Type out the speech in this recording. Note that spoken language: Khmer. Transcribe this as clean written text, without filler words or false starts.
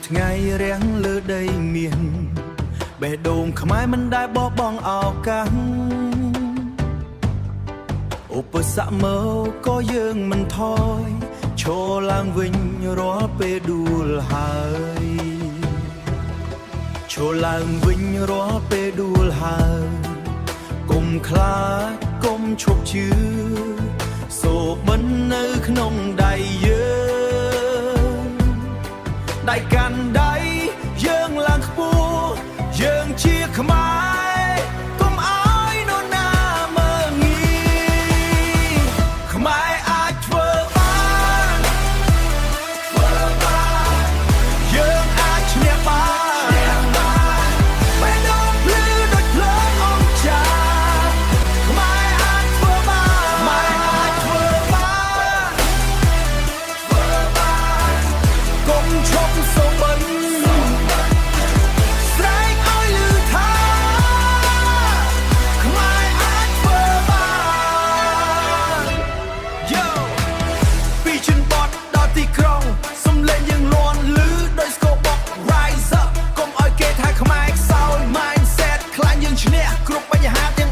ថ្ងៃរាំងលើដីមានបេះដូងខ្មែរមិនដែលបោះបង់ឱកាសឧបសគ្គមកក៏យើងមិនថយឈរឡើងវិញរាល់ពេលដួលហើយឈរឡើងវិញរាល់ពេលដួលហើយកុំខ្លាចកុំឈប់ឈឺសូបិននៅក្នុងដៃយើងដៃកាន់ដៃយើងឡើងខ្ពស់យើងជាខ្មែរកុំឲ្យនរណាមើលងាយខ្មែរអាចធ្វើបានយើងអាចឈ្នះបានបេះដូងភ្លឺដូចភ្លើងអង្ចាខ្មែរអាចធ្វើបានខ្មែរអាចធ្វើបានកុំឈប់សូបិនសំលេងយើងលាន់លឺដោយស្គរបុក Rise up កុំឲ្យគេថាខ្មែរខ្សោយ Mindset ខ្លាញ់យើងឈ្នះគ្រប់បញ្ហាទាំង